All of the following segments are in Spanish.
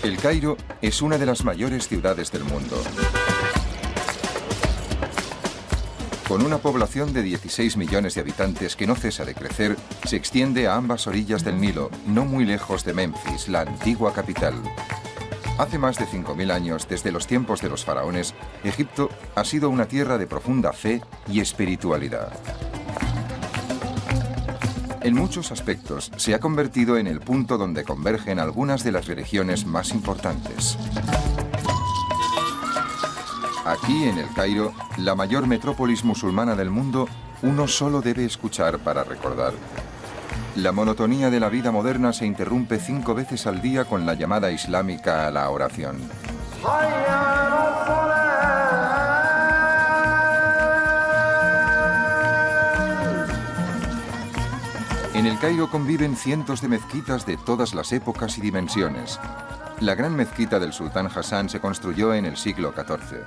El Cairo es una de las mayores ciudades del mundo. Con una población de 16 millones de habitantes que no cesa de crecer, se extiende a ambas orillas del Nilo, no muy lejos de Memphis, la antigua capital. Hace más de 5.000 años, desde los tiempos de los faraones, Egipto ha sido una tierra de profunda fe y espiritualidad. En muchos aspectos, se ha convertido en el punto donde convergen algunas de las religiones más importantes. Aquí, en el Cairo, la mayor metrópolis musulmana del mundo, uno solo debe escuchar para recordar. La monotonía de la vida moderna se interrumpe 5 veces al día con la llamada islámica a la oración. En el Cairo conviven cientos de mezquitas de todas las épocas y dimensiones. La gran mezquita del sultán Hassan se construyó en el siglo XIV.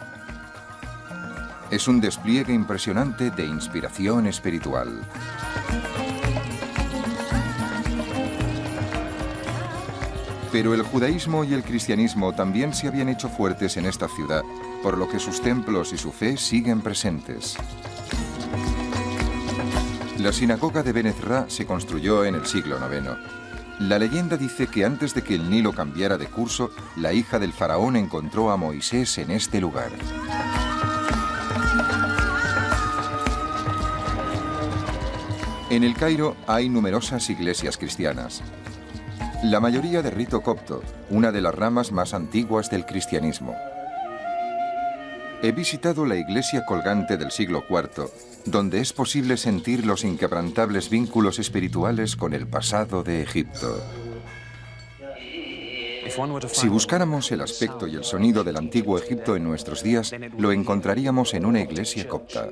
Es un despliegue impresionante de inspiración espiritual. Pero el judaísmo y el cristianismo también se habían hecho fuertes en esta ciudad, por lo que sus templos y su fe siguen presentes. La sinagoga de Ben Ezra se construyó en el siglo IX. La leyenda dice que antes de que el Nilo cambiara de curso, la hija del faraón encontró a Moisés en este lugar. En el Cairo hay numerosas iglesias cristianas. La mayoría de rito copto, una de las ramas más antiguas del cristianismo. He visitado la iglesia colgante del siglo IV, donde es posible sentir los inquebrantables vínculos espirituales con el pasado de Egipto. Si buscáramos el aspecto y el sonido del antiguo Egipto en nuestros días, lo encontraríamos en una iglesia copta.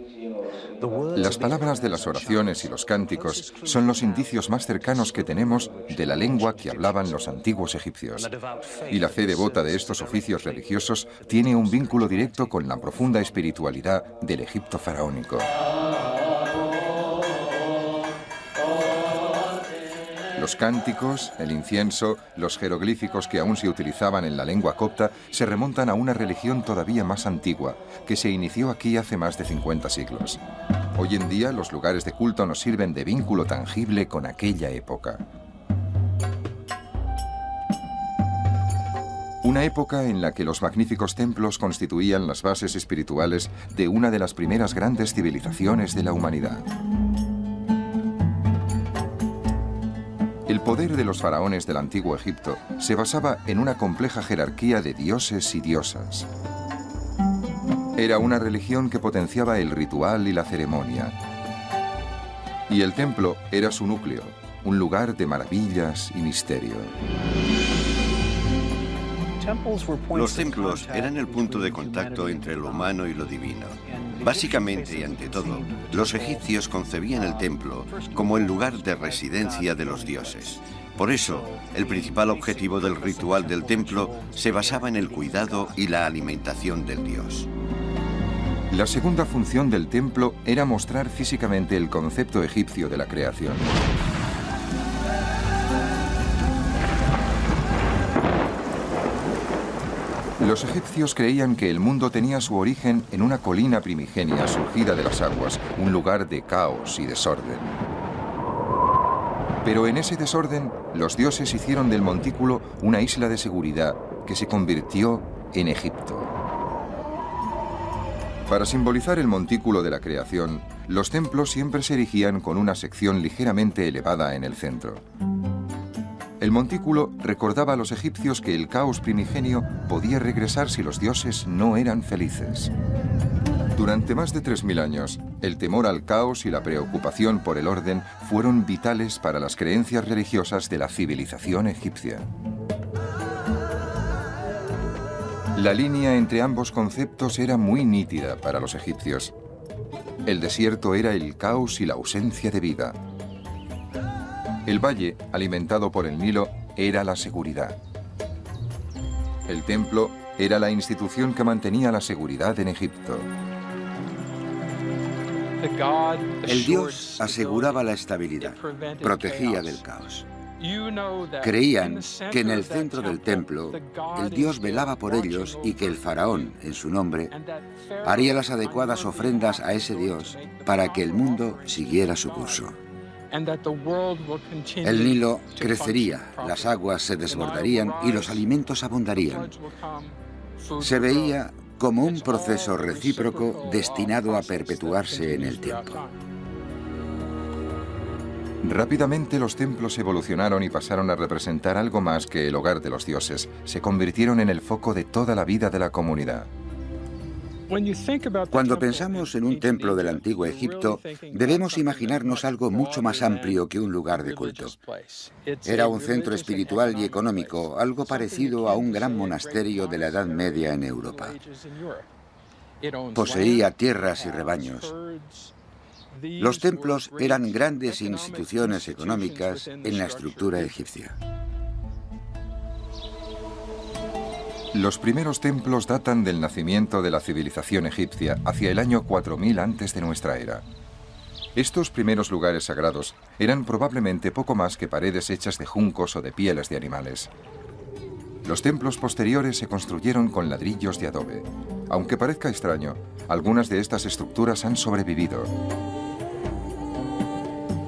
Las palabras de las oraciones y los cánticos son los indicios más cercanos que tenemos de la lengua que hablaban los antiguos egipcios. Y la fe devota de estos oficios religiosos tiene un vínculo directo con la profunda espiritualidad del Egipto faraónico. Los cánticos, el incienso, los jeroglíficos que aún se utilizaban en la lengua copta se remontan a una religión todavía más antigua, que se inició aquí hace más de 50 siglos. Hoy en día, los lugares de culto nos sirven de vínculo tangible con aquella época. Una época en la que los magníficos templos constituían las bases espirituales de una de las primeras grandes civilizaciones de la humanidad. El poder de los faraones del antiguo Egipto se basaba en una compleja jerarquía de dioses y diosas. Era una religión que potenciaba el ritual y la ceremonia. Y el templo era su núcleo, un lugar de maravillas y misterio. Los templos eran el punto de contacto entre lo humano y lo divino. Básicamente y ante todo, los egipcios concebían el templo como el lugar de residencia de los dioses. Por eso, el principal objetivo del ritual del templo se basaba en el cuidado y la alimentación del dios. La segunda función del templo era mostrar físicamente el concepto egipcio de la creación. Los egipcios creían que el mundo tenía su origen en una colina primigenia surgida de las aguas, un lugar de caos y desorden. Pero en ese desorden, los dioses hicieron del montículo una isla de seguridad que se convirtió en Egipto. Para simbolizar el montículo de la creación, los templos siempre se erigían con una sección ligeramente elevada en el centro. El montículo recordaba a los egipcios que el caos primigenio podía regresar si los dioses no eran felices. Durante más de 3.000 años, el temor al caos y la preocupación por el orden fueron vitales para las creencias religiosas de la civilización egipcia. La línea entre ambos conceptos era muy nítida para los egipcios. El desierto era el caos y la ausencia de vida. El valle, alimentado por el Nilo, era la seguridad. El templo era la institución que mantenía la seguridad en Egipto. El dios aseguraba la estabilidad, protegía del caos. Creían que en el centro del templo el dios velaba por ellos y que el faraón, en su nombre, haría las adecuadas ofrendas a ese dios para que el mundo siguiera su curso. El Nilo crecería, las aguas se desbordarían y los alimentos abundarían. Se veía como un proceso recíproco destinado a perpetuarse en el tiempo. Rápidamente los templos evolucionaron y pasaron a representar algo más que el hogar de los dioses. Se convirtieron en el foco de toda la vida de la comunidad. Cuando pensamos en un templo del antiguo Egipto, debemos imaginarnos algo mucho más amplio que un lugar de culto. Era un centro espiritual y económico, algo parecido a un gran monasterio de la Edad Media en Europa. Poseía tierras y rebaños. Los templos eran grandes instituciones económicas en la estructura egipcia. Los primeros templos datan del nacimiento de la civilización egipcia hacia el año 4000 antes de nuestra era. Estos primeros lugares sagrados eran probablemente poco más que paredes hechas de juncos o de pieles de animales. Los templos posteriores se construyeron con ladrillos de adobe. Aunque parezca extraño, algunas de estas estructuras han sobrevivido.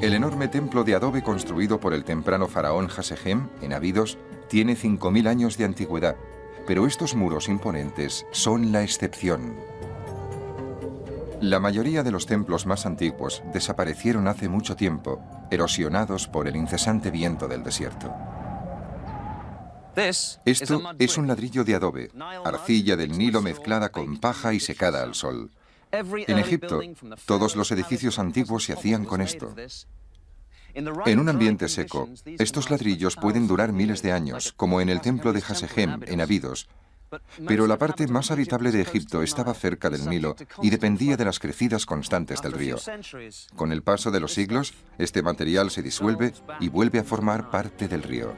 El enorme templo de adobe construido por el temprano faraón Hasegem, en Abidos, tiene 5000 años de antigüedad, pero estos muros imponentes son la excepción. La mayoría de los templos más antiguos desaparecieron hace mucho tiempo, erosionados por el incesante viento del desierto. Esto es un ladrillo de adobe, arcilla del Nilo mezclada con paja y secada al sol. En Egipto, todos los edificios antiguos se hacían con esto. En un ambiente seco, estos ladrillos pueden durar miles de años, como en el templo de Hasegem, en Abidos. Pero la parte más habitable de Egipto estaba cerca del Nilo y dependía de las crecidas constantes del río. Con el paso de los siglos, este material se disuelve y vuelve a formar parte del río.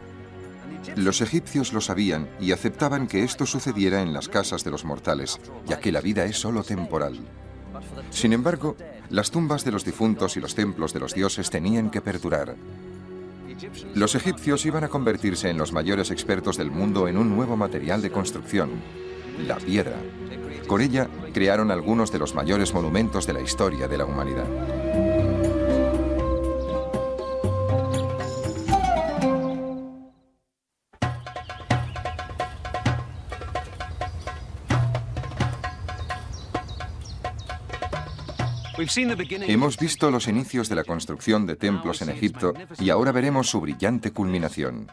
Los egipcios lo sabían y aceptaban que esto sucediera en las casas de los mortales, ya que la vida es solo temporal. Sin embargo, las tumbas de los difuntos y los templos de los dioses tenían que perdurar. Los egipcios iban a convertirse en los mayores expertos del mundo en un nuevo material de construcción, la piedra. Con ella, crearon algunos de los mayores monumentos de la historia de la humanidad. Hemos visto los inicios de la construcción de templos en Egipto y ahora veremos su brillante culminación.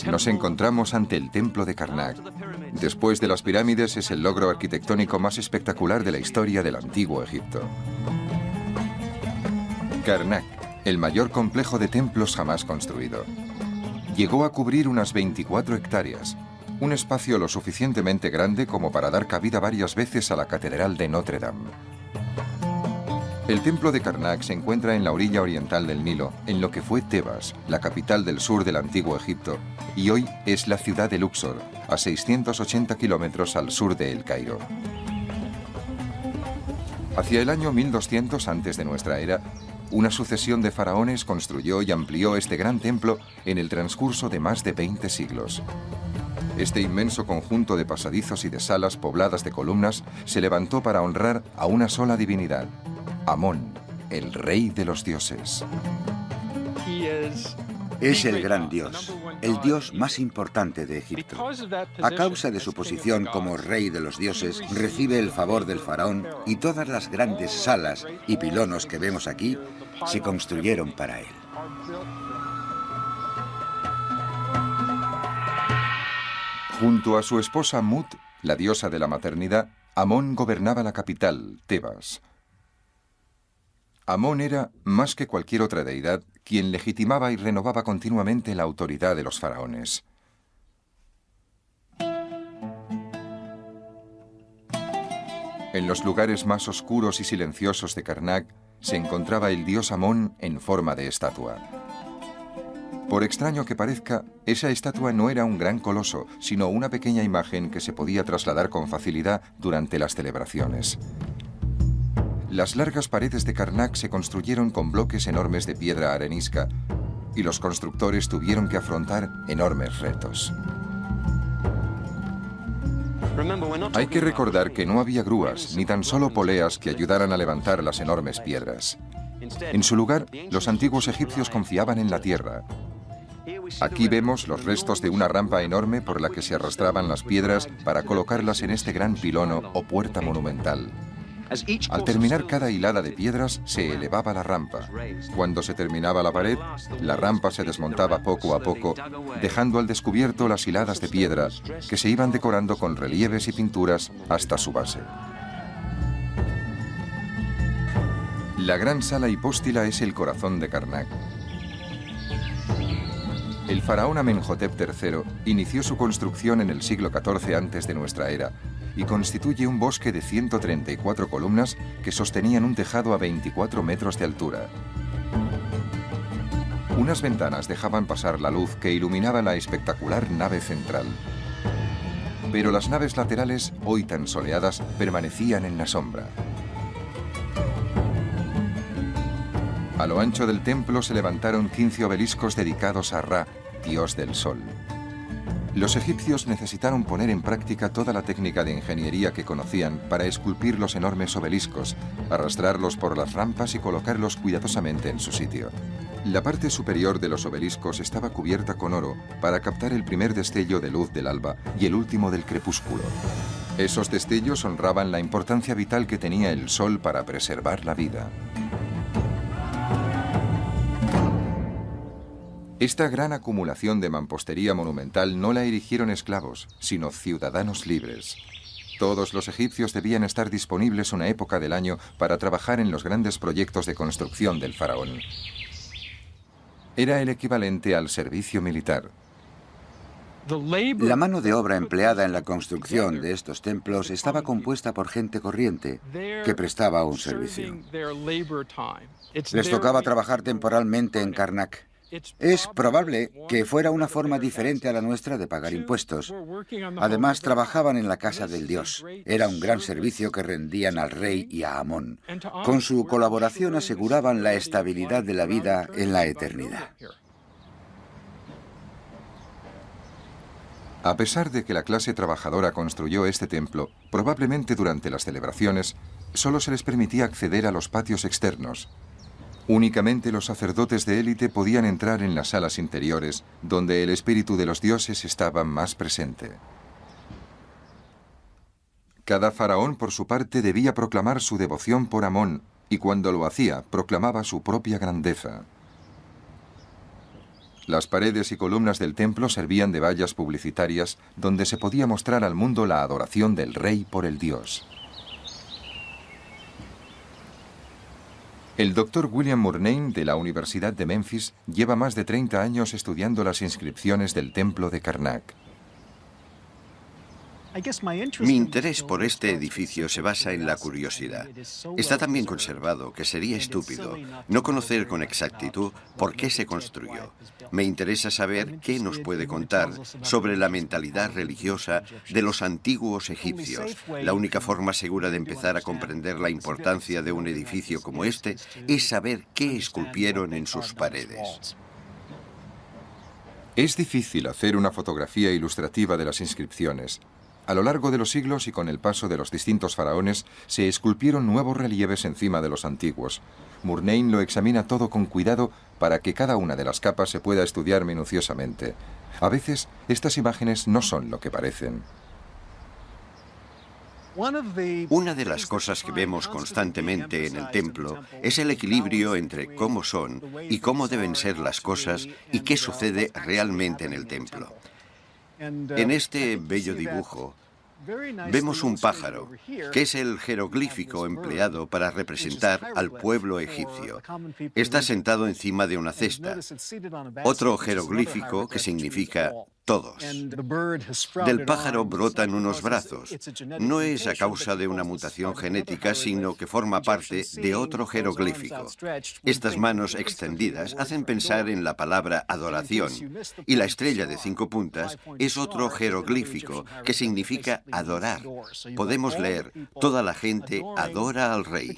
Nos encontramos ante el templo de Karnak. Después de las pirámides, es el logro arquitectónico más espectacular de la historia del antiguo Egipto. Karnak, el mayor complejo de templos jamás construido. Llegó a cubrir unas 24 hectáreas, un espacio lo suficientemente grande como para dar cabida varias veces a la Catedral de Notre Dame. El templo de Karnak se encuentra en la orilla oriental del Nilo, en lo que fue Tebas, la capital del sur del antiguo Egipto, y hoy es la ciudad de Luxor, a 680 kilómetros al sur de El Cairo. Hacia el año 1200 antes de nuestra era, una sucesión de faraones construyó y amplió este gran templo en el transcurso de más de 20 siglos. Este inmenso conjunto de pasadizos y de salas pobladas de columnas se levantó para honrar a una sola divinidad, Amón, el rey de los dioses. Es el gran dios, el dios más importante de Egipto. A causa de su posición como rey de los dioses, recibe el favor del faraón y todas las grandes salas y pilonos que vemos aquí se construyeron para él. Junto a su esposa Mut, la diosa de la maternidad, Amón gobernaba la capital, Tebas. Amón era, más que cualquier otra deidad, quien legitimaba y renovaba continuamente la autoridad de los faraones. En los lugares más oscuros y silenciosos de Karnak se encontraba el dios Amón en forma de estatua. Por extraño que parezca, esa estatua no era un gran coloso, sino una pequeña imagen que se podía trasladar con facilidad durante las celebraciones. Las largas paredes de Karnak se construyeron con bloques enormes de piedra arenisca y los constructores tuvieron que afrontar enormes retos. Hay que recordar que no había grúas, ni tan solo poleas que ayudaran a levantar las enormes piedras. En su lugar, los antiguos egipcios confiaban en la tierra. Aquí vemos los restos de una rampa enorme por la que se arrastraban las piedras para colocarlas en este gran pilono o puerta monumental. Al terminar cada hilada de piedras, se elevaba la rampa. Cuando se terminaba la pared, la rampa se desmontaba poco a poco, dejando al descubierto las hiladas de piedra que se iban decorando con relieves y pinturas hasta su base. La gran sala hipóstila es el corazón de Karnak. El faraón Amenhotep III inició su construcción en el siglo XIV antes de nuestra era y constituye un bosque de 134 columnas que sostenían un tejado a 24 metros de altura. Unas ventanas dejaban pasar la luz que iluminaba la espectacular nave central. Pero las naves laterales, hoy tan soleadas, permanecían en la sombra. A lo ancho del templo se levantaron 15 obeliscos dedicados a Ra, dios del sol. Los egipcios necesitaron poner en práctica toda la técnica de ingeniería que conocían para esculpir los enormes obeliscos, arrastrarlos por las rampas y colocarlos cuidadosamente en su sitio. La parte superior de los obeliscos estaba cubierta con oro para captar el primer destello de luz del alba y el último del crepúsculo. Esos destellos honraban la importancia vital que tenía el sol para preservar la vida. Esta gran acumulación de mampostería monumental no la erigieron esclavos, sino ciudadanos libres. Todos los egipcios debían estar disponibles una época del año para trabajar en los grandes proyectos de construcción del faraón. Era el equivalente al servicio militar. La mano de obra empleada en la construcción de estos templos estaba compuesta por gente corriente que prestaba un servicio. Les tocaba trabajar temporalmente en Karnak. Es probable que fuera una forma diferente a la nuestra de pagar impuestos. Además, trabajaban en la casa del dios. Era un gran servicio que rendían al rey y a Amón. Con su colaboración aseguraban la estabilidad de la vida en la eternidad. A pesar de que la clase trabajadora construyó este templo, probablemente durante las celebraciones, solo se les permitía acceder a los patios externos. Únicamente los sacerdotes de élite podían entrar en las salas interiores, donde el espíritu de los dioses estaba más presente. Cada faraón, por su parte, debía proclamar su devoción por Amón, y cuando lo hacía, proclamaba su propia grandeza. Las paredes y columnas del templo servían de vallas publicitarias, donde se podía mostrar al mundo la adoración del rey por el dios. El doctor William Murnane, de la Universidad de Memphis, lleva más de 30 años estudiando las inscripciones del templo de Karnak. Mi interés por este edificio se basa en la curiosidad. Está tan bien conservado que sería estúpido no conocer con exactitud por qué se construyó. Me interesa saber qué nos puede contar sobre la mentalidad religiosa de los antiguos egipcios. La única forma segura de empezar a comprender la importancia de un edificio como este es saber qué esculpieron en sus paredes. Es difícil hacer una fotografía ilustrativa de las inscripciones. A lo largo de los siglos y con el paso de los distintos faraones, se esculpieron nuevos relieves encima de los antiguos. Murnane lo examina todo con cuidado para que cada una de las capas se pueda estudiar minuciosamente. A veces, estas imágenes no son lo que parecen. Una de las cosas que vemos constantemente en el templo es el equilibrio entre cómo son y cómo deben ser las cosas y qué sucede realmente en el templo. En este bello dibujo vemos un pájaro, que es el jeroglífico empleado para representar al pueblo egipcio. Está sentado encima de una cesta. Otro jeroglífico que significa todos. Del pájaro brotan unos brazos. No es a causa de una mutación genética, sino que forma parte de otro jeroglífico. Estas manos extendidas hacen pensar en la palabra adoración, y la estrella de 5 puntas es otro jeroglífico que significa adorar. Podemos leer, toda la gente adora al rey.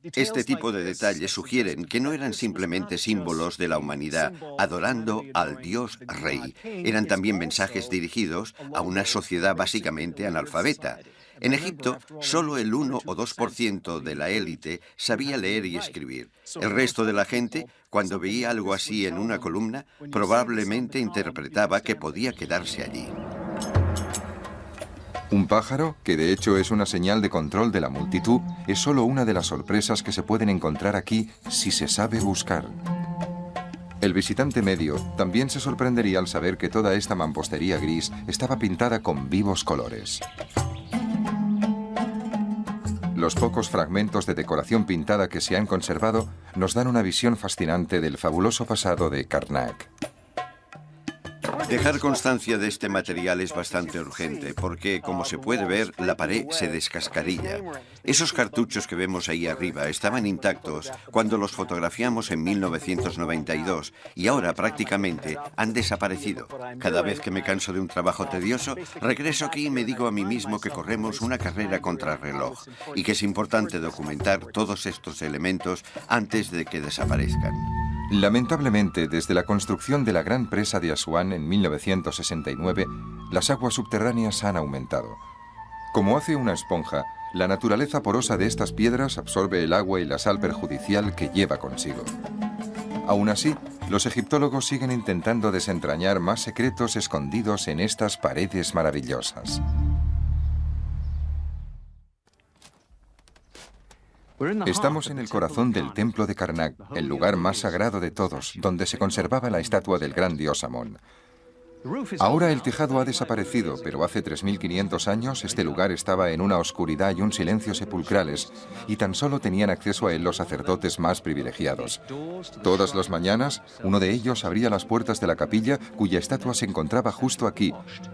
Este tipo de detalles sugieren que no eran simplemente símbolos de la humanidad adorando al Dios Rey. Eran también mensajes dirigidos a una sociedad básicamente analfabeta. En Egipto, solo el 1 o 2% de la élite sabía leer y escribir. El resto de la gente, cuando veía algo así en una columna, probablemente interpretaba que podía quedarse allí. Un pájaro, que de hecho es una señal de control de la multitud, es solo una de las sorpresas que se pueden encontrar aquí si se sabe buscar. El visitante medio también se sorprendería al saber que toda esta mampostería gris estaba pintada con vivos colores. Los pocos fragmentos de decoración pintada que se han conservado nos dan una visión fascinante del fabuloso pasado de Karnak. Dejar constancia de este material es bastante urgente porque, como se puede ver, la pared se descascarilla. Esos cartuchos que vemos ahí arriba estaban intactos cuando los fotografiamos en 1992 y ahora prácticamente han desaparecido. Cada vez que me canso de un trabajo tedioso, regreso aquí y me digo a mí mismo que corremos una carrera contrarreloj y que es importante documentar todos estos elementos antes de que desaparezcan. Lamentablemente, desde la construcción de la gran presa de Asuán en 1969, las aguas subterráneas han aumentado. Como hace una esponja, la naturaleza porosa de estas piedras absorbe el agua y la sal perjudicial que lleva consigo. Aún así, los egiptólogos siguen intentando desentrañar más secretos escondidos en estas paredes maravillosas. Estamos en el corazón del templo de Karnak, el lugar más sagrado de todos, donde se conservaba la estatua del gran dios Amón. Ahora el tejado ha desaparecido, pero hace 3.500 años este lugar estaba en una oscuridad y un silencio sepulcrales, y tan solo tenían acceso a él los sacerdotes más privilegiados. Todas las mañanas, uno de ellos abría las puertas de la capilla, cuya estatua se encontraba justo aquí.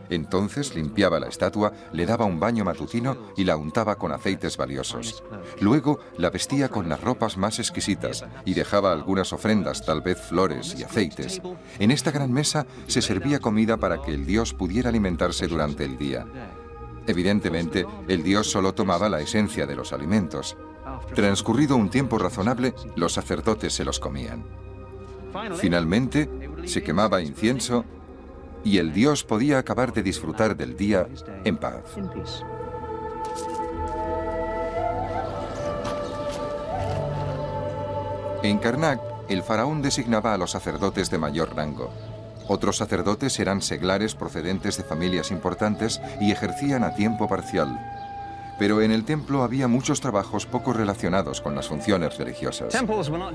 Entonces limpiaba la estatua, le daba un baño matutino y la untaba con aceites valiosos. Luego la vestía con las ropas más exquisitas y dejaba algunas ofrendas, tal vez flores y aceites. En esta gran mesa se servía comida para que el dios pudiera alimentarse durante el día. Evidentemente, el dios solo tomaba la esencia de los alimentos. Transcurrido un tiempo razonable, los sacerdotes se los comían. Finalmente, se quemaba incienso y el dios podía acabar de disfrutar del día en paz. En Karnak, el faraón designaba a los sacerdotes de mayor rango. Otros sacerdotes eran seglares procedentes de familias importantes y ejercían a tiempo parcial. Pero en el templo había muchos trabajos poco relacionados con las funciones religiosas.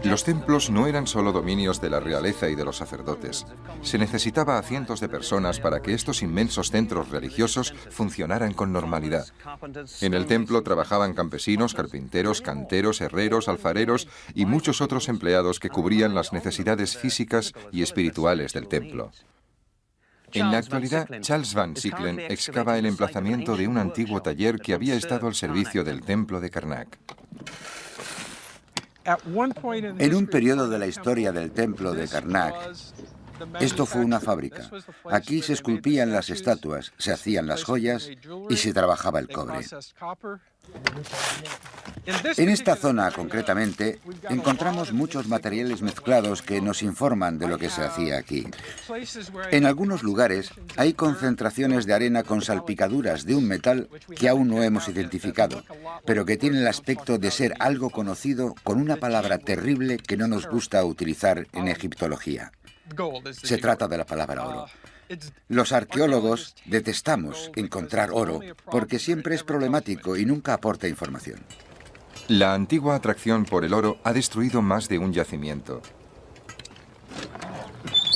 Los templos no eran solo dominios de la realeza y de los sacerdotes. Se necesitaba a cientos de personas para que estos inmensos centros religiosos funcionaran con normalidad. En el templo trabajaban campesinos, carpinteros, canteros, herreros, alfareros y muchos otros empleados que cubrían las necesidades físicas y espirituales del templo. En la actualidad, Charles Van Sicklen excava el emplazamiento de un antiguo taller que había estado al servicio del templo de Karnak. En un periodo de la historia del templo de Karnak, esto fue una fábrica. Aquí se esculpían las estatuas, se hacían las joyas y se trabajaba el cobre. En esta zona, concretamente, encontramos muchos materiales mezclados que nos informan de lo que se hacía aquí. En algunos lugares hay concentraciones de arena con salpicaduras de un metal que aún no hemos identificado, pero que tiene el aspecto de ser algo conocido con una palabra terrible que no nos gusta utilizar en egiptología. Se trata de la palabra oro. Los arqueólogos detestamos encontrar oro porque siempre es problemático y nunca aporta información. La antigua atracción por el oro ha destruido más de un yacimiento.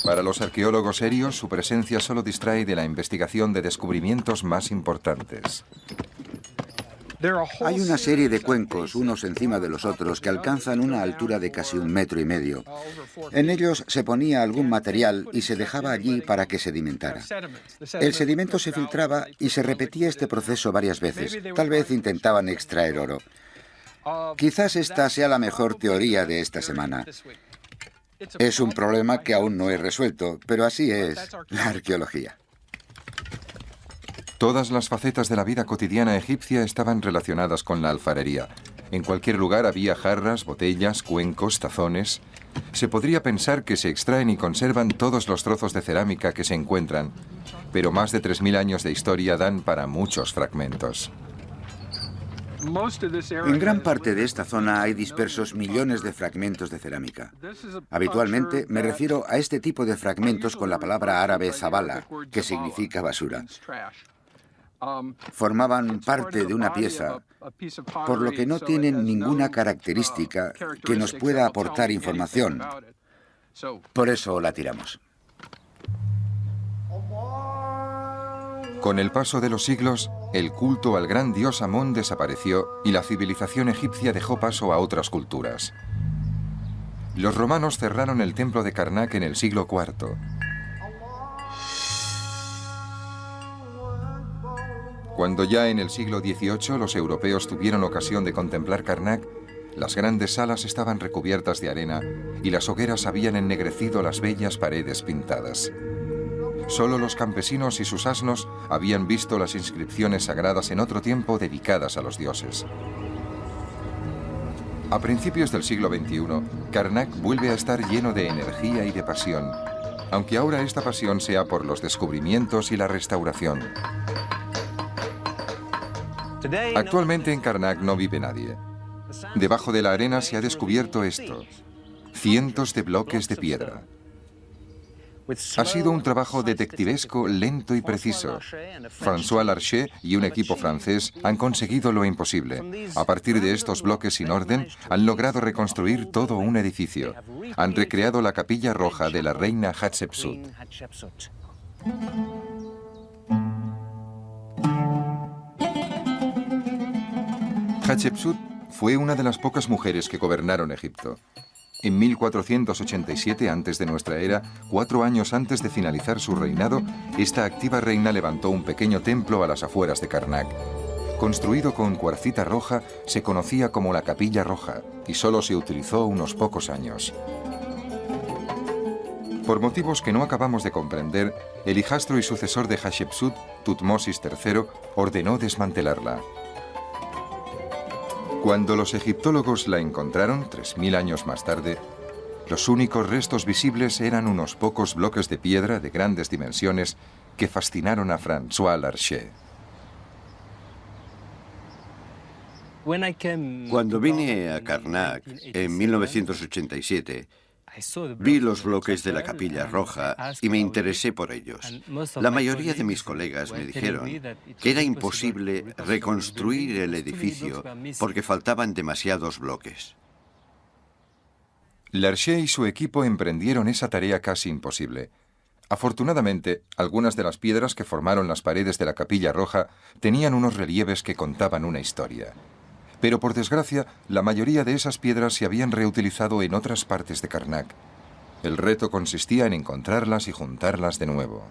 Para los arqueólogos serios, su presencia solo distrae de la investigación de descubrimientos más importantes. Hay una serie de cuencos, unos encima de los otros, que alcanzan una altura de casi 1,5 metros. En ellos se ponía algún material y se dejaba allí para que sedimentara. El sedimento se filtraba y se repetía este proceso varias veces. Tal vez intentaban extraer oro. Quizás esta sea la mejor teoría de esta semana. Es un problema que aún no he resuelto, pero así es la arqueología. Todas las facetas de la vida cotidiana egipcia estaban relacionadas con la alfarería. En cualquier lugar había jarras, botellas, cuencos, tazones. Se podría pensar que se extraen y conservan todos los trozos de cerámica que se encuentran, pero más de 3000 años de historia dan para muchos fragmentos. En gran parte de esta zona hay dispersos millones de fragmentos de cerámica. Habitualmente me refiero a este tipo de fragmentos con la palabra árabe zabala, que significa basura. Formaban parte de una pieza, por lo que no tienen ninguna característica que nos pueda aportar información. Por eso la tiramos. Con el paso de los siglos, el culto al gran dios Amón desapareció y la civilización egipcia dejó paso a otras culturas. Los romanos cerraron el templo de Karnak en el siglo IV. Cuando ya en el siglo XVIII los europeos tuvieron ocasión de contemplar Karnak, las grandes salas estaban recubiertas de arena y las hogueras habían ennegrecido las bellas paredes pintadas. Solo los campesinos y sus asnos habían visto las inscripciones sagradas en otro tiempo dedicadas a los dioses. A principios del siglo XXI, Karnak vuelve a estar lleno de energía y de pasión, aunque ahora esta pasión sea por los descubrimientos y la restauración. Actualmente en Karnak no vive nadie. Debajo de la arena se ha descubierto esto: cientos de bloques de piedra. Ha sido un trabajo detectivesco lento y preciso. François Larcher y un equipo francés han conseguido lo imposible. A partir de estos bloques sin orden, han logrado reconstruir todo un edificio. Han recreado la capilla roja de la reina Hatshepsut. Hatshepsut fue una de las pocas mujeres que gobernaron Egipto. En 1487 antes de nuestra era, 4 años antes de finalizar su reinado, esta activa reina levantó un pequeño templo a las afueras de Karnak. Construido con cuarcita roja, se conocía como la Capilla Roja y solo se utilizó unos pocos años. Por motivos que no acabamos de comprender, el hijastro y sucesor de Hatshepsut, Tutmosis III, ordenó desmantelarla. Cuando los egiptólogos la encontraron, 3000 años más tarde, los únicos restos visibles eran unos pocos bloques de piedra de grandes dimensiones que fascinaron a François Larcher. Cuando vine a Karnak en 1987, vi los bloques de la Capilla Roja y me interesé por ellos. La mayoría de mis colegas me dijeron que era imposible reconstruir el edificio porque faltaban demasiados bloques. Larcher y su equipo emprendieron esa tarea casi imposible. Afortunadamente, algunas de las piedras que formaron las paredes de la Capilla Roja tenían unos relieves que contaban una historia. Pero por desgracia, la mayoría de esas piedras se habían reutilizado en otras partes de Karnak. El reto consistía en encontrarlas y juntarlas de nuevo.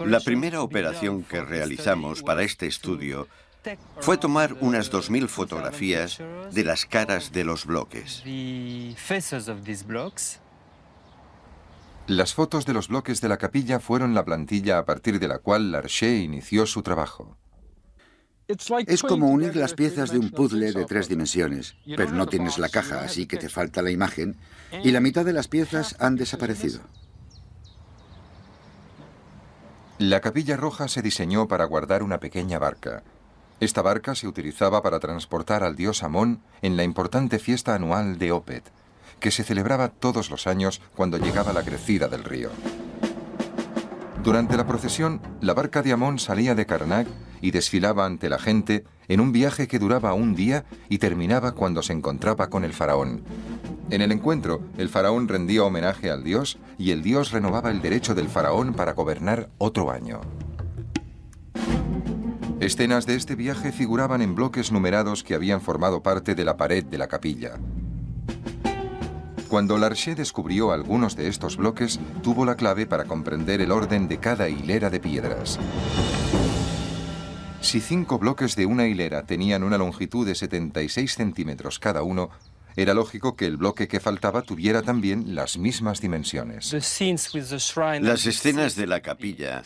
La primera operación que realizamos para este estudio fue tomar unas 2000 fotografías de las caras de los bloques. Las fotos de los bloques de la capilla fueron la plantilla a partir de la cual Larcher inició su trabajo. Es como unir las piezas de un puzzle de 3 dimensiones, pero no tienes la caja, así que te falta la imagen, y la mitad de las piezas han desaparecido. La Capilla Roja se diseñó para guardar una pequeña barca. Esta barca se utilizaba para transportar al dios Amón en la importante fiesta anual de Opet, que se celebraba todos los años cuando llegaba la crecida del río. Durante la procesión, la barca de Amón salía de Karnak y desfilaba ante la gente en un viaje que duraba un día y terminaba cuando se encontraba con el faraón. En el encuentro, el faraón rendía homenaje al dios y el dios renovaba el derecho del faraón para gobernar otro año. Escenas de este viaje figuraban en bloques numerados que habían formado parte de la pared de la capilla. Cuando Larcher descubrió algunos de estos bloques, tuvo la clave para comprender el orden de cada hilera de piedras. Si 5 bloques de una hilera tenían una longitud de 76 centímetros cada uno, era lógico que el bloque que faltaba tuviera también las mismas dimensiones. Las escenas de la capilla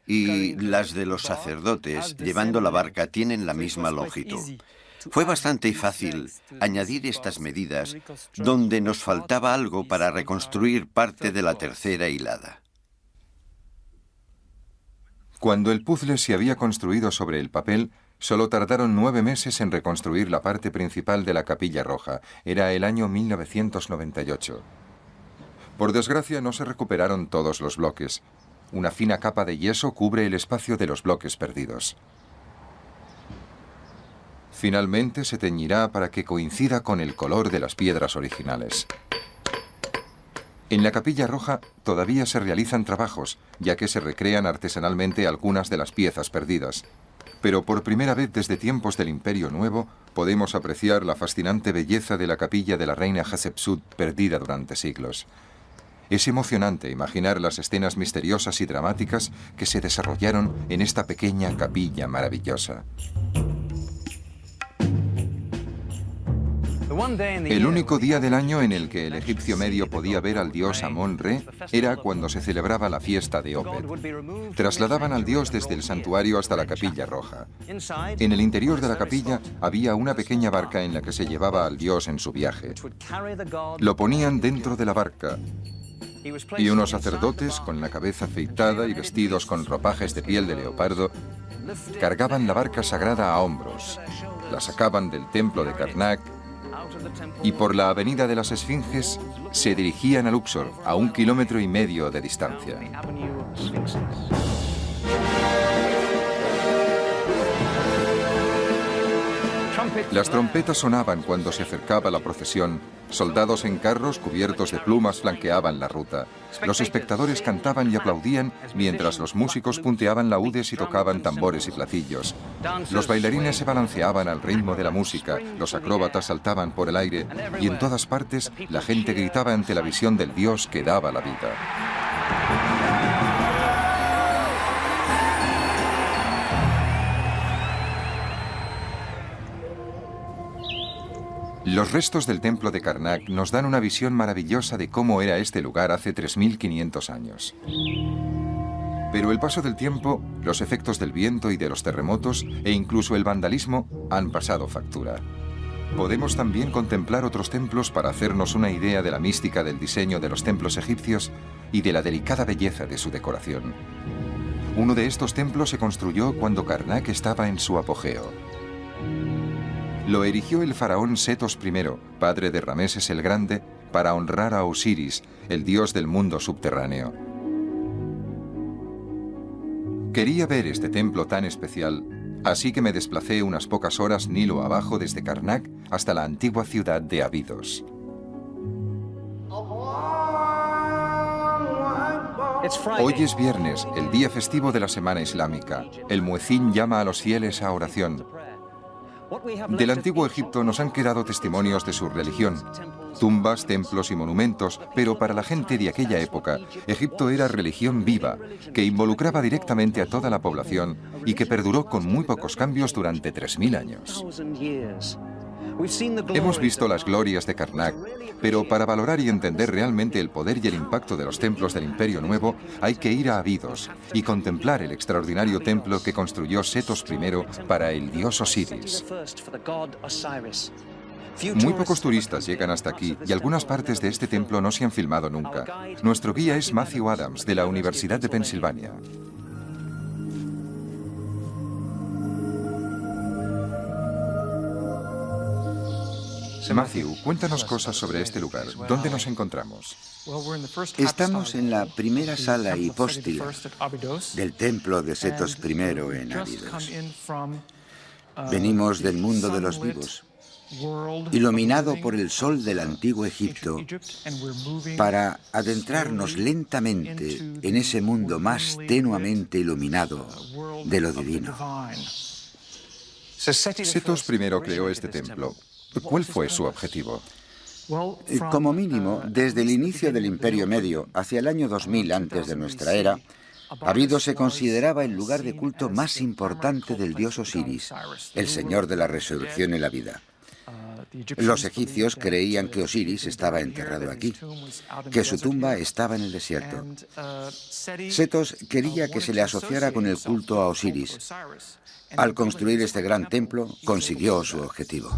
y las de los sacerdotes llevando la barca tienen la misma longitud. Fue bastante fácil añadir estas medidas donde nos faltaba algo para reconstruir parte de la tercera hilada. Cuando el puzzle se había construido sobre el papel, solo tardaron 9 meses en reconstruir la parte principal de la Capilla Roja. Era el año 1998. Por desgracia, no se recuperaron todos los bloques. Una fina capa de yeso cubre el espacio de los bloques perdidos. Finalmente se teñirá para que coincida con el color de las piedras originales. En la Capilla Roja todavía se realizan trabajos, ya que se recrean artesanalmente algunas de las piezas perdidas. Pero por primera vez desde tiempos del Imperio Nuevo podemos apreciar la fascinante belleza de la capilla de la reina Hatshepsut perdida durante siglos. Es emocionante imaginar las escenas misteriosas y dramáticas que se desarrollaron en esta pequeña capilla maravillosa. El único día del año en el que el egipcio medio podía ver al dios Amón-Re era cuando se celebraba la fiesta de Opet. Trasladaban al dios desde el santuario hasta la Capilla Roja. En el interior de la capilla había una pequeña barca en la que se llevaba al dios en su viaje. Lo ponían dentro de la barca y unos sacerdotes, con la cabeza afeitada y vestidos con ropajes de piel de leopardo, cargaban la barca sagrada a hombros, la sacaban del templo de Karnak y por la avenida de las Esfinges se dirigían a Luxor, a 1,5 kilómetros de distancia. Las trompetas sonaban cuando se acercaba la procesión. Soldados en carros cubiertos de plumas flanqueaban la ruta. Los espectadores cantaban y aplaudían mientras los músicos punteaban laúdes y tocaban tambores y platillos. Los bailarines se balanceaban al ritmo de la música, los acróbatas saltaban por el aire y en todas partes la gente gritaba ante la visión del dios que daba la vida. Los restos del templo de Karnak nos dan una visión maravillosa de cómo era este lugar hace 3.500 años. Pero el paso del tiempo, los efectos del viento y de los terremotos e incluso el vandalismo han pasado factura. Podemos también contemplar otros templos para hacernos una idea de la mística del diseño de los templos egipcios y de la delicada belleza de su decoración. Uno de estos templos se construyó cuando Karnak estaba en su apogeo. Lo erigió el faraón Setos I, padre de Rameses el Grande, para honrar a Osiris, el dios del mundo subterráneo. Quería ver este templo tan especial, así que me desplacé unas pocas horas Nilo abajo desde Karnak hasta la antigua ciudad de Abidos. Hoy es viernes, el día festivo de la semana islámica. El muecín llama a los fieles a oración. Del antiguo Egipto nos han quedado testimonios de su religión, tumbas, templos y monumentos, pero para la gente de aquella época, Egipto era religión viva, que involucraba directamente a toda la población y que perduró con muy pocos cambios durante 3.000 años. Hemos visto las glorias de Karnak, pero para valorar y entender realmente el poder y el impacto de los templos del Imperio Nuevo, hay que ir a Abidos y contemplar el extraordinario templo que construyó Setos I para el dios Osiris. Muy pocos turistas llegan hasta aquí y algunas partes de este templo no se han filmado nunca. Nuestro guía es Matthew Adams, de la Universidad de Pensilvania. Matthew, cuéntanos cosas sobre este lugar. ¿Dónde nos encontramos? Estamos en la primera sala hipóstila del templo de Setos I en Abidos. Venimos del mundo de los vivos, iluminado por el sol del antiguo Egipto, para adentrarnos lentamente en ese mundo más tenuamente iluminado de lo divino. Setos I creó este templo. ¿Cuál fue su objetivo? Como mínimo, desde el inicio del Imperio Medio, hacia el año 2000 antes de nuestra era, Abidos se consideraba el lugar de culto más importante del dios Osiris, el señor de la resurrección y la vida. Los egipcios creían que Osiris estaba enterrado aquí, que su tumba estaba en el desierto. Setos quería que se le asociara con el culto a Osiris. Al construir este gran templo, consiguió su objetivo.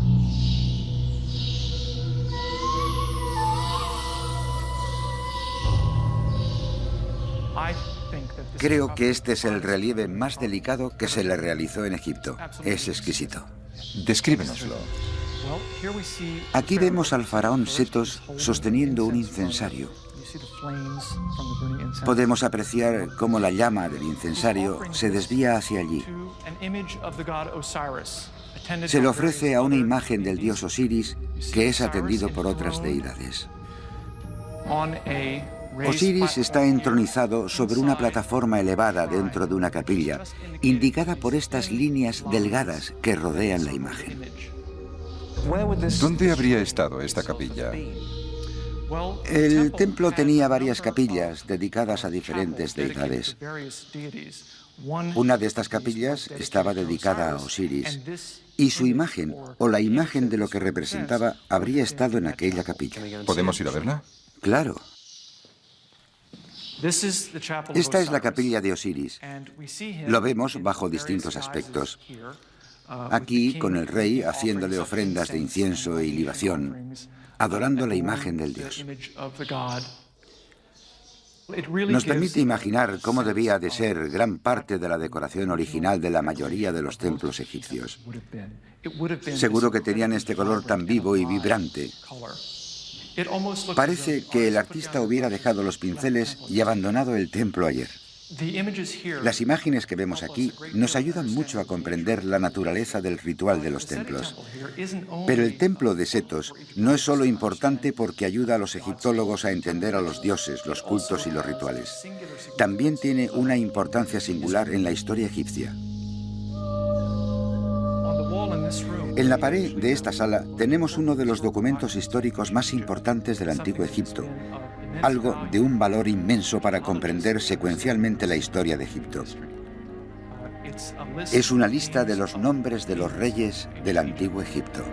Creo que este es el relieve más delicado que se le realizó en Egipto. Es exquisito. Descríbenoslo. Aquí vemos al faraón Setos sosteniendo un incensario. Podemos apreciar cómo la llama del incensario se desvía hacia allí. Se le ofrece a una imagen del dios Osiris que es atendido por otras deidades. Osiris está entronizado sobre una plataforma elevada dentro de una capilla, indicada por estas líneas delgadas que rodean la imagen. ¿Dónde habría estado esta capilla? El templo tenía varias capillas dedicadas a diferentes deidades. Una de estas capillas estaba dedicada a Osiris, y su imagen, o la imagen de lo que representaba, habría estado en aquella capilla. ¿Podemos ir a verla? Claro. Esta es la capilla de Osiris. Lo vemos bajo distintos aspectos. Aquí, con el rey haciéndole ofrendas de incienso y libación, adorando la imagen del dios. Nos permite imaginar cómo debía de ser gran parte de la decoración original de la mayoría de los templos egipcios. Seguro que tenían este color tan vivo y vibrante. Parece que el artista hubiera dejado los pinceles y abandonado el templo ayer. Las imágenes que vemos aquí nos ayudan mucho a comprender la naturaleza del ritual de los templos. Pero el templo de Setos no es solo importante porque ayuda a los egiptólogos a entender a los dioses, los cultos y los rituales. También tiene una importancia singular en la historia egipcia. En la pared de esta sala tenemos uno de los documentos históricos más importantes del Antiguo Egipto, algo de un valor inmenso para comprender secuencialmente la historia de Egipto. Es una lista de los nombres de los reyes del Antiguo Egipto.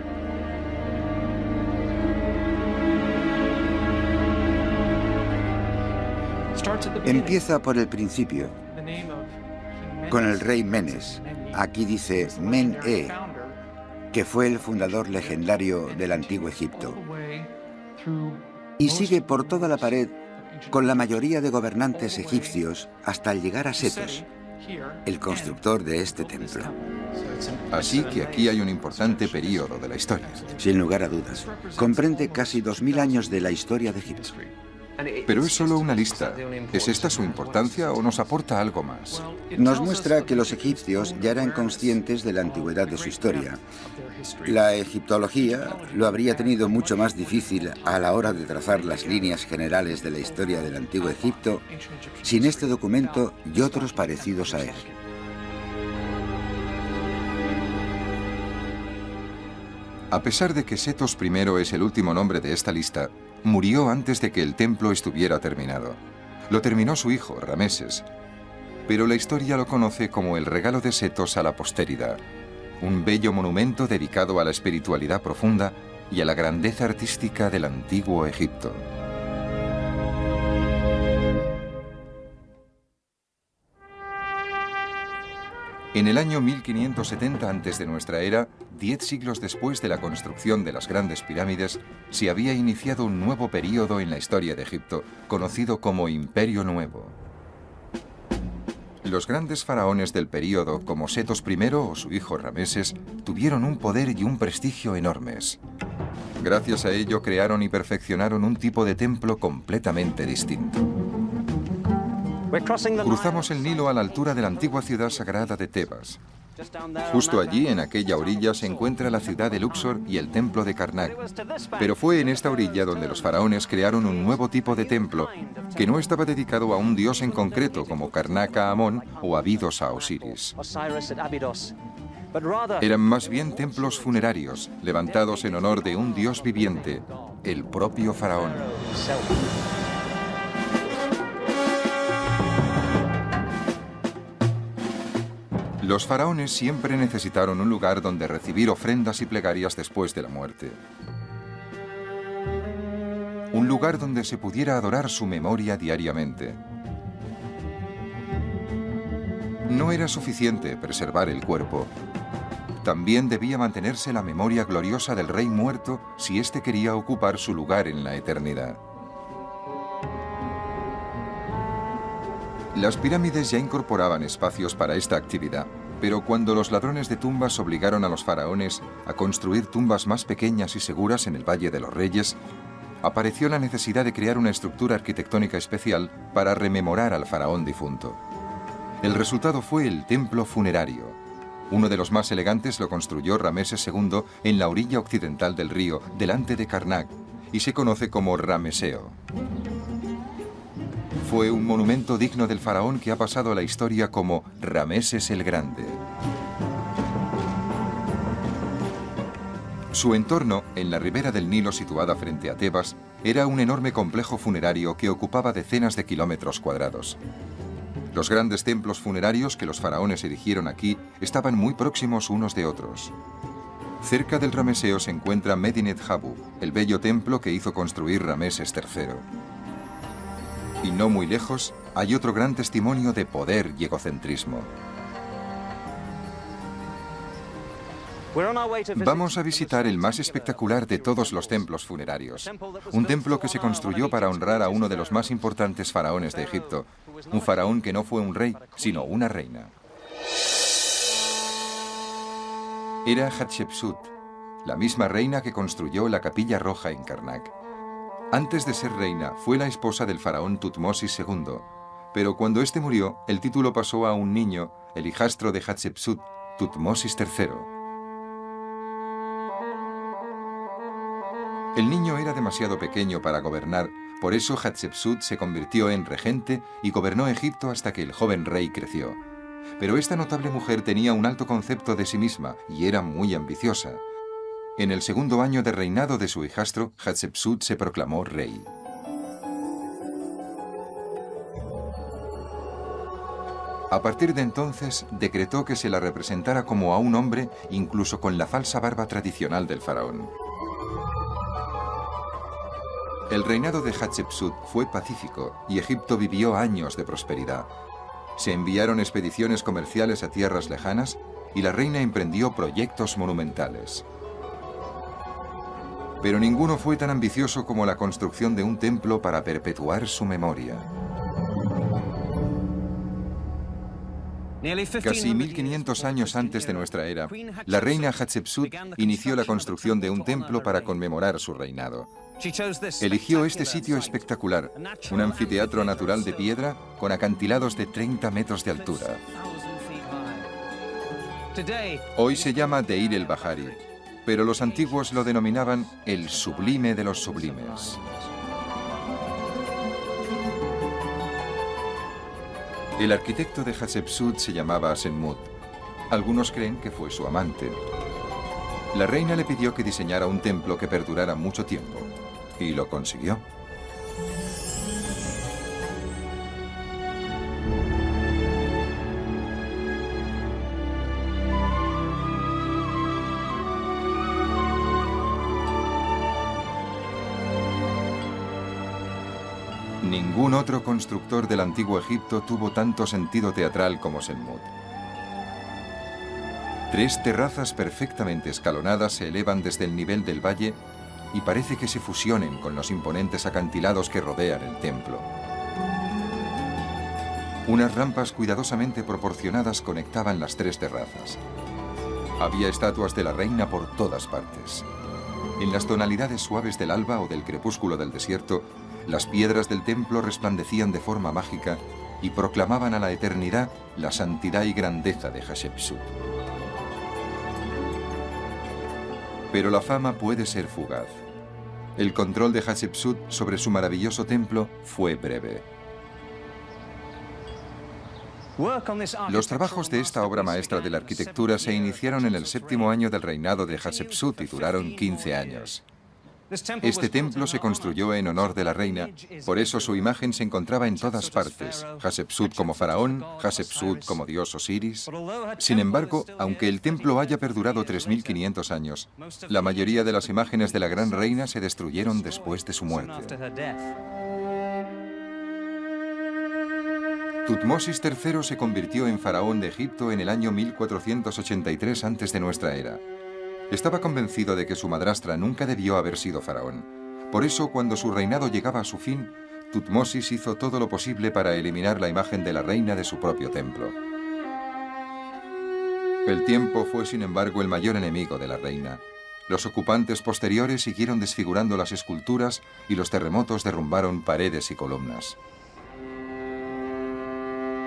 Empieza por el principio, con el rey Menes. Aquí dice Men-E, que fue el fundador legendario del Antiguo Egipto. Y sigue por toda la pared con la mayoría de gobernantes egipcios hasta llegar a Setos, el constructor de este templo. Así que aquí hay un importante período de la historia. Sin lugar a dudas, comprende casi 2000 años de la historia de Egipto. Pero es solo una lista. ¿Es esta su importancia o nos aporta algo más? Nos muestra que los egipcios ya eran conscientes de la antigüedad de su historia. La egiptología lo habría tenido mucho más difícil a la hora de trazar las líneas generales de la historia del Antiguo Egipto sin este documento y otros parecidos a él. A pesar de que Setos I es el último nombre de esta lista, murió antes de que el templo estuviera terminado. Lo terminó su hijo, Rameses. Pero la historia lo conoce como el regalo de Setos a la posteridad, un bello monumento dedicado a la espiritualidad profunda y a la grandeza artística del Antiguo Egipto. En el año 1570 antes de nuestra era, 10 siglos después de la construcción de las grandes pirámides, se había iniciado un nuevo período en la historia de Egipto, conocido como Imperio Nuevo. Los grandes faraones del período, como Setos I o su hijo Rameses, tuvieron un poder y un prestigio enormes. Gracias a ello crearon y perfeccionaron un tipo de templo completamente distinto. Cruzamos el Nilo a la altura de la antigua ciudad sagrada de Tebas. Justo allí, en aquella orilla, se encuentra la ciudad de Luxor y el templo de Karnak. Pero fue en esta orilla donde los faraones crearon un nuevo tipo de templo, que no estaba dedicado a un dios en concreto, como Karnak a Amón o Abidos a Osiris. Eran más bien templos funerarios, levantados en honor de un dios viviente, el propio faraón. Los faraones siempre necesitaron un lugar donde recibir ofrendas y plegarias después de la muerte. Un lugar donde se pudiera adorar su memoria diariamente. No era suficiente preservar el cuerpo. También debía mantenerse la memoria gloriosa del rey muerto si éste quería ocupar su lugar en la eternidad. Las pirámides ya incorporaban espacios para esta actividad, pero cuando los ladrones de tumbas obligaron a los faraones a construir tumbas más pequeñas y seguras en el Valle de los Reyes, apareció la necesidad de crear una estructura arquitectónica especial para rememorar al faraón difunto. El resultado fue el templo funerario. Uno de los más elegantes lo construyó Rameses II en la orilla occidental del río, delante de Karnak, y se conoce como Rameseo. Fue un monumento digno del faraón que ha pasado a la historia como Rameses el Grande. Su entorno, en la ribera del Nilo situada frente a Tebas, era un enorme complejo funerario que ocupaba decenas de kilómetros cuadrados. Los grandes templos funerarios que los faraones erigieron aquí estaban muy próximos unos de otros. Cerca del Rameseo se encuentra Medinet Habu, el bello templo que hizo construir Rameses III. Y no muy lejos hay otro gran testimonio de poder y egocentrismo. Vamos a visitar el más espectacular de todos los templos funerarios. Un templo que se construyó para honrar a uno de los más importantes faraones de Egipto. Un faraón que no fue un rey, sino una reina. Era Hatshepsut, la misma reina que construyó la Capilla Roja en Karnak. Antes de ser reina, fue la esposa del faraón Tutmosis II, pero cuando éste murió, el título pasó a un niño, el hijastro de Hatshepsut, Tutmosis III. El niño era demasiado pequeño para gobernar, por eso Hatshepsut se convirtió en regente y gobernó Egipto hasta que el joven rey creció. Pero esta notable mujer tenía un alto concepto de sí misma y era muy ambiciosa. En el segundo año de reinado de su hijastro, Hatshepsut se proclamó rey. A partir de entonces, decretó que se la representara como a un hombre, incluso con la falsa barba tradicional del faraón. El reinado de Hatshepsut fue pacífico y Egipto vivió años de prosperidad. Se enviaron expediciones comerciales a tierras lejanas y la reina emprendió proyectos monumentales. Pero ninguno fue tan ambicioso como la construcción de un templo para perpetuar su memoria. Casi 1500 años antes de nuestra era, la reina Hatshepsut inició la construcción de un templo para conmemorar su reinado. Eligió este sitio espectacular, un anfiteatro natural de piedra con acantilados de 30 metros de altura. Hoy se llama Deir el-Bahari, pero los antiguos lo denominaban el sublime de los sublimes. El arquitecto de Hatshepsut se llamaba Asenmut. Algunos creen que fue su amante. La reina le pidió que diseñara un templo que perdurara mucho tiempo, y lo consiguió. Ningún otro constructor del antiguo Egipto tuvo tanto sentido teatral como Asenmut. 3 terrazas perfectamente escalonadas se elevan desde el nivel del valle y parece que se fusionen con los imponentes acantilados que rodean el templo. Unas rampas cuidadosamente proporcionadas conectaban las 3 terrazas. Había estatuas de la reina por todas partes. En las tonalidades suaves del alba o del crepúsculo del desierto, las piedras del templo resplandecían de forma mágica y proclamaban a la eternidad la santidad y grandeza de Hatshepsut. Pero la fama puede ser fugaz. El control de Hatshepsut sobre su maravilloso templo fue breve. Los trabajos de esta obra maestra de la arquitectura se iniciaron en el 7º año del reinado de Hatshepsut y duraron 15 años. Este templo se construyó en honor de la reina, por eso su imagen se encontraba en todas partes, Hatshepsut como faraón, Hatshepsut como dios Osiris. Sin embargo, aunque el templo haya perdurado 3.500 años, la mayoría de las imágenes de la gran reina se destruyeron después de su muerte. Tutmosis III se convirtió en faraón de Egipto en el año 1483 antes de nuestra era. Estaba convencido de que su madrastra nunca debió haber sido faraón. Por eso, cuando su reinado llegaba a su fin, Tutmosis hizo todo lo posible para eliminar la imagen de la reina de su propio templo. El tiempo fue, sin embargo, el mayor enemigo de la reina. Los ocupantes posteriores siguieron desfigurando las esculturas y los terremotos derrumbaron paredes y columnas.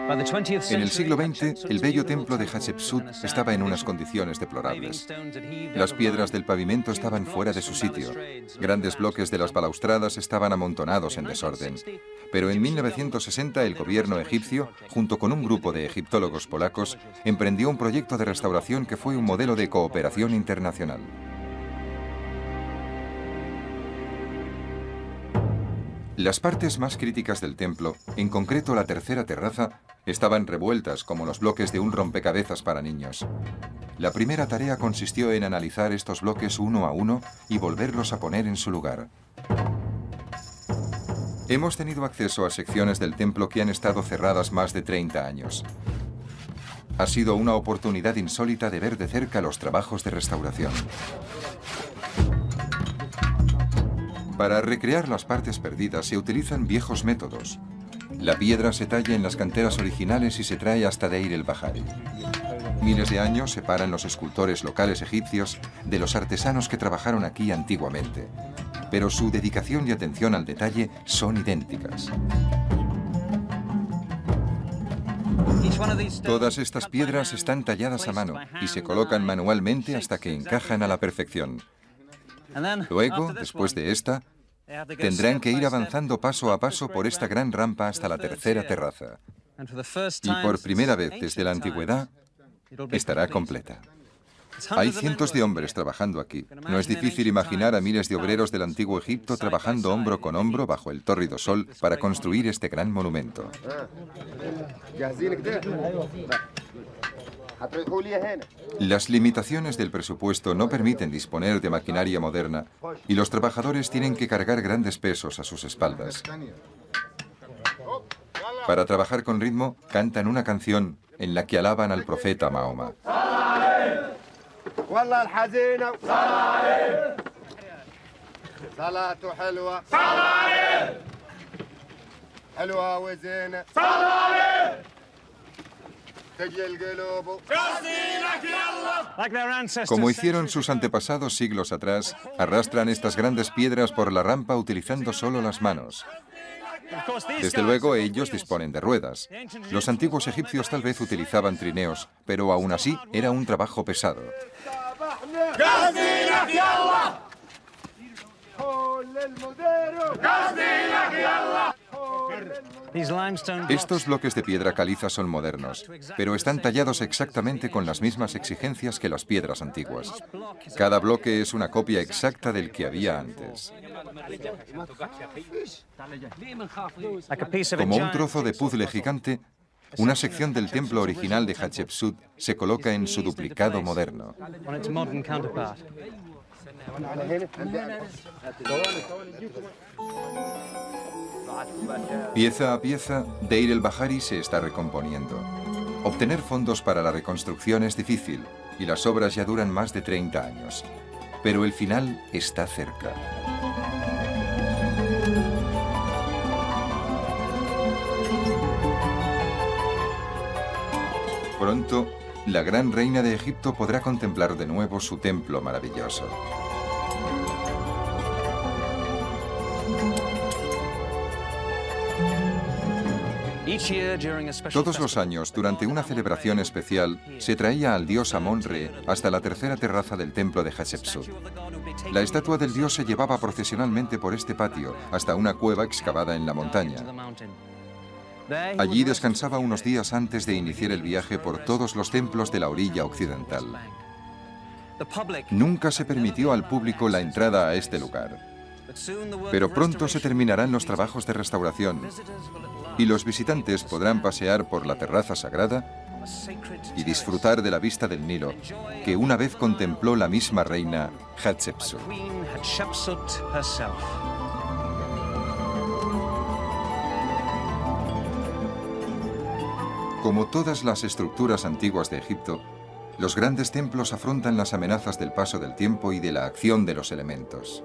En el siglo XX, el bello templo de Hatshepsut estaba en unas condiciones deplorables. Las piedras del pavimento estaban fuera de su sitio. Grandes bloques de las balaustradas estaban amontonados en desorden. Pero en 1960 el gobierno egipcio, junto con un grupo de egiptólogos polacos, emprendió un proyecto de restauración que fue un modelo de cooperación internacional. Las partes más críticas del templo, en concreto la tercera terraza, estaban revueltas como los bloques de un rompecabezas para niños. La primera tarea consistió en analizar estos bloques uno a uno y volverlos a poner en su lugar. Hemos tenido acceso a secciones del templo que han estado cerradas más de 30 años. Ha sido una oportunidad insólita de ver de cerca los trabajos de restauración. Para recrear las partes perdidas se utilizan viejos métodos. La piedra se talla en las canteras originales y se trae hasta Deir el-Bahari. Miles de años separan los escultores locales egipcios de los artesanos que trabajaron aquí antiguamente, pero su dedicación y atención al detalle son idénticas. Todas estas piedras están talladas a mano y se colocan manualmente hasta que encajan a la perfección. Luego, después de esta, tendrán que ir avanzando paso a paso por esta gran rampa hasta la tercera terraza. Y por primera vez desde la antigüedad, estará completa. Hay cientos de hombres trabajando aquí. No es difícil imaginar a miles de obreros del antiguo Egipto trabajando hombro con hombro bajo el tórrido sol para construir este gran monumento. Las limitaciones del presupuesto no permiten disponer de maquinaria moderna y los trabajadores tienen que cargar grandes pesos a sus espaldas. Para trabajar con ritmo, cantan una canción en la que alaban al profeta Mahoma. Como hicieron sus antepasados siglos atrás, arrastran estas grandes piedras por la rampa utilizando solo las manos. Desde luego, ellos disponen de ruedas. Los antiguos egipcios tal vez utilizaban trineos, pero aún así era un trabajo pesado. Estos bloques de piedra caliza son modernos, pero están tallados exactamente con las mismas exigencias que las piedras antiguas. Cada bloque es una copia exacta del que había antes. Como un trozo de puzzle gigante, una sección del templo original de Hatshepsut se coloca en su duplicado moderno. Pieza a pieza, Deir el-Bahari se está recomponiendo. Obtener fondos para la reconstrucción es difícil y las obras ya duran más de 30 años. Pero el final está cerca. Pronto, la gran reina de Egipto podrá contemplar de nuevo su templo maravilloso. Todos los años, durante una celebración especial, se traía al dios Amon-Re hasta la tercera terraza del templo de Hatshepsut. La estatua del dios se llevaba procesionalmente por este patio hasta una cueva excavada en la montaña. Allí descansaba unos días antes de iniciar el viaje por todos los templos de la orilla occidental. Nunca se permitió al público la entrada a este lugar. Pero pronto se terminarán los trabajos de restauración y los visitantes podrán pasear por la terraza sagrada y disfrutar de la vista del Nilo, que una vez contempló la misma reina Hatshepsut. Como todas las estructuras antiguas de Egipto, los grandes templos afrontan las amenazas del paso del tiempo y de la acción de los elementos.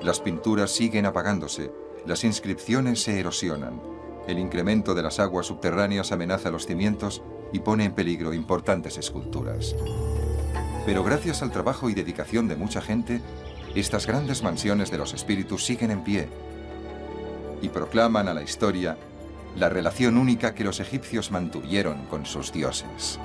Las pinturas siguen apagándose, las inscripciones se erosionan, el incremento de las aguas subterráneas amenaza los cimientos y pone en peligro importantes esculturas. Pero gracias al trabajo y dedicación de mucha gente, estas grandes mansiones de los espíritus siguen en pie y proclaman a la historia la relación única que los egipcios mantuvieron con sus dioses.